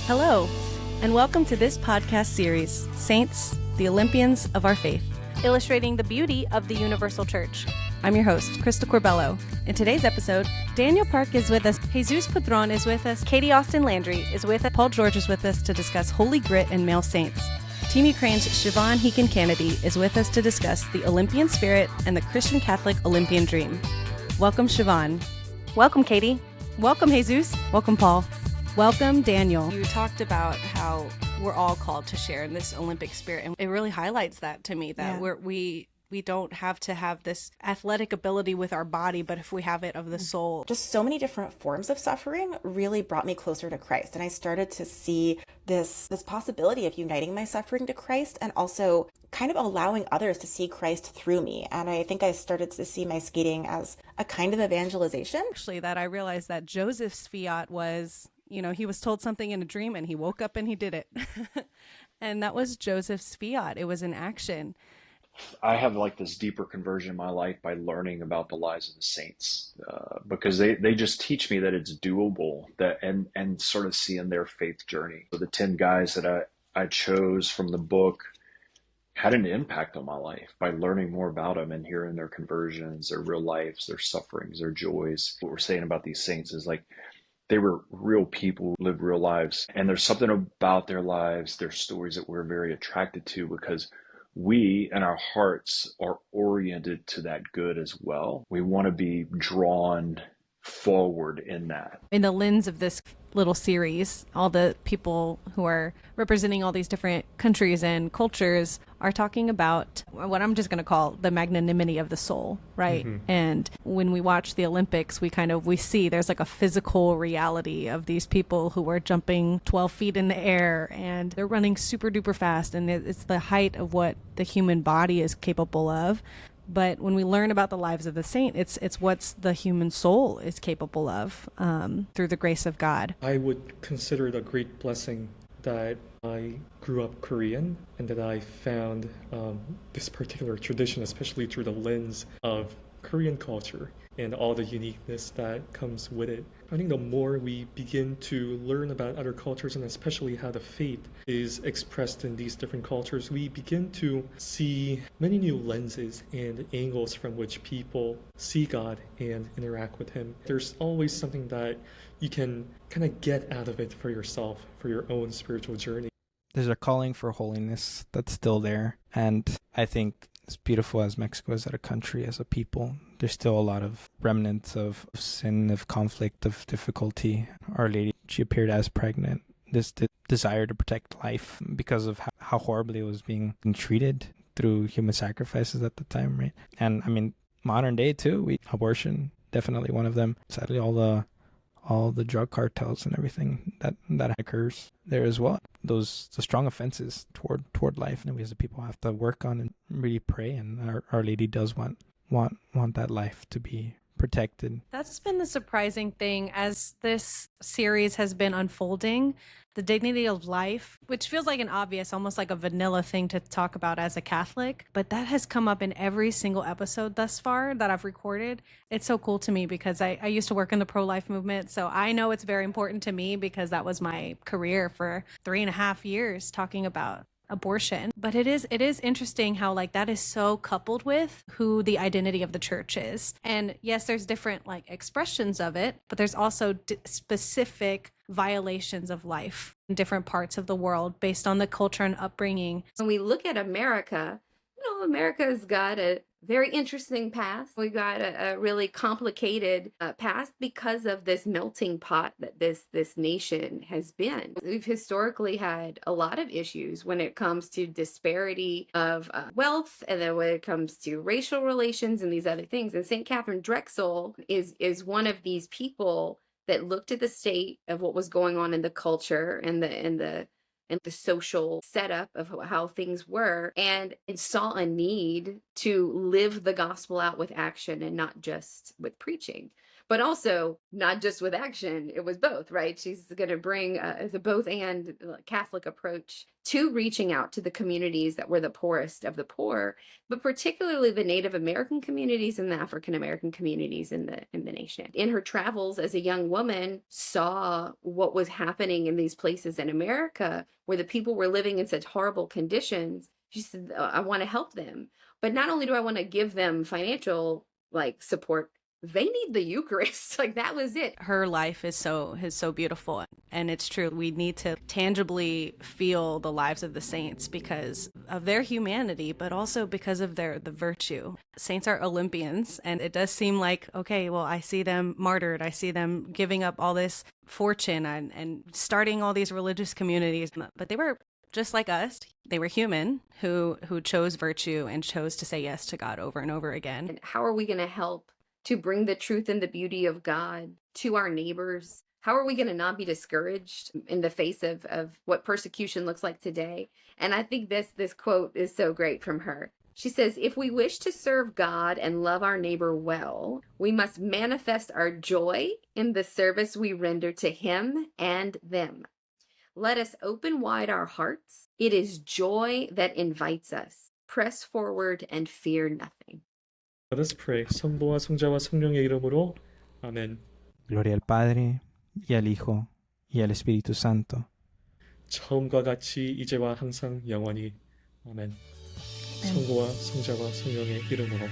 Hello, and welcome to this podcast series, Saints, the Olympians of Our Faith, illustrating the beauty of the universal church. I'm your host, Krista Corbello. In today's episode, Daniel Park is with us, Jesús Padrón is with us, Katie Austin Landry is with us, Paul George is with us to discuss Holy Grit and male saints. Team Ukraine's Siobhan Heekin-Canedy is with us to discuss the Olympian spirit and the Christian Catholic Olympian dream. Welcome, Siobhan. Welcome, Katie. Welcome, Jesus. Welcome, Paul. Welcome, Daniel. You talked about how we're all called to share in this Olympic spirit, and it really highlights that to me, that we don't have to have this athletic ability with our body, but if we have it of the soul. Just so many different forms of suffering really brought me closer to Christ. And I started to see this possibility of uniting my suffering to Christ and also kind of allowing others to see Christ through me. And I think I started to see my skating as a kind of evangelization. Actually, that I realized that Joseph's fiat was, he was told something in a dream and he woke up and he did it. And that was Joseph's fiat. It was an action. I have like this deeper conversion in my life by learning about the lives of the saints, because they just teach me that it's doable, and sort of seeing their faith journey. So the 10 guys that I chose from the book had an impact on my life by learning more about them and hearing their conversions, their real lives, their sufferings, their joys. What we're saying about these saints is like they were real people who lived real lives, and there's something about their lives, their stories that we're very attracted to because we and our hearts are oriented to that good as well. We want to be drawn forward in that. In the lens of this little series, all the people who are representing all these different countries and cultures are talking about what I'm just going to call the magnanimity of the soul, right? Mm-hmm. And when we watch the Olympics, we see there's like a physical reality of these people who are jumping 12 feet in the air and they're running super duper fast, and it's the height of what the human body is capable of. But when we learn about the lives of the saint, it's what the human soul is capable of through the grace of God. I would consider it a great blessing that I grew up Korean and that I found this particular tradition, especially through the lens of Korean culture and all the uniqueness that comes with it. I think the more we begin to learn about other cultures, and especially how the faith is expressed in these different cultures, we begin to see many new lenses and angles from which people see God and interact with Him. There's always something that you can kind of get out of it for yourself, for your own spiritual journey. There's a calling for holiness that's still there, and I think as beautiful as Mexico is as a country, as a people, there's still a lot of remnants of sin, of conflict, of difficulty. Our Lady, she appeared as pregnant. This desire to protect life because of how horribly it was being treated through human sacrifices at the time, right? And I mean, modern day too, abortion, definitely one of them. Sadly, all the drug cartels and everything that occurs there as well. The strong offenses toward life, and we as a people have to work on and really pray. And Our Lady does want that life to be protected. That's been the surprising thing as this series has been unfolding. The dignity of life, which feels like an obvious, almost like a vanilla thing to talk about as a Catholic, but that has come up in every single episode thus far that I've recorded. It's so cool to me because I used to work in the pro-life movement, so I know it's very important to me because that was my career for 3.5 years, talking about abortion. But it is interesting how like that is so coupled with who the identity of the church is. And yes, there's different like expressions of it, but there's also specific violations of life in different parts of the world based on the culture and upbringing. When we look at America, America's got a very interesting past. We got a really complicated past because of this melting pot that this nation has been. We've historically had a lot of issues when it comes to disparity of wealth, and then when it comes to racial relations and these other things. And St. Catherine Drexel is one of these people that looked at the state of what was going on in the culture and the social setup of how things were, and saw a need to live the gospel out with action and not just with preaching. but also not just with action. It was both, right? She's going to bring the both and Catholic approach to reaching out to the communities that were the poorest of the poor, but particularly the Native American communities and the African American communities in the nation. In her travels as a young woman, saw what was happening in these places in America where the people were living in such horrible conditions. She said, I want to help them. But not only do I want to give them financial support, they need the Eucharist. That was it. Her life is so beautiful. And it's true. We need to tangibly feel the lives of the saints because of their humanity, but also because of the virtue. Saints are Olympians. And it does seem like, okay, well, I see them martyred. I see them giving up all this fortune and starting all these religious communities. But they were just like us. They were human who chose virtue and chose to say yes to God over and over again. And how are we going to help to bring the truth and the beauty of God to our neighbors? How are we going to not be discouraged in the face of what persecution looks like today? And I think this quote is so great from her. She says, if we wish to serve God and love our neighbor well, we must manifest our joy in the service we render to him and them. Let us open wide our hearts. It is joy that invites us. Press forward and fear nothing. Let us pray. 성부와 성자와 성령의 이름으로 아멘. Gloria al Padre, y al Hijo, y al Espíritu Santo. 처음과 같이 이제와 항상 영원히 아멘. 성부와 성자와 성령의 이름으로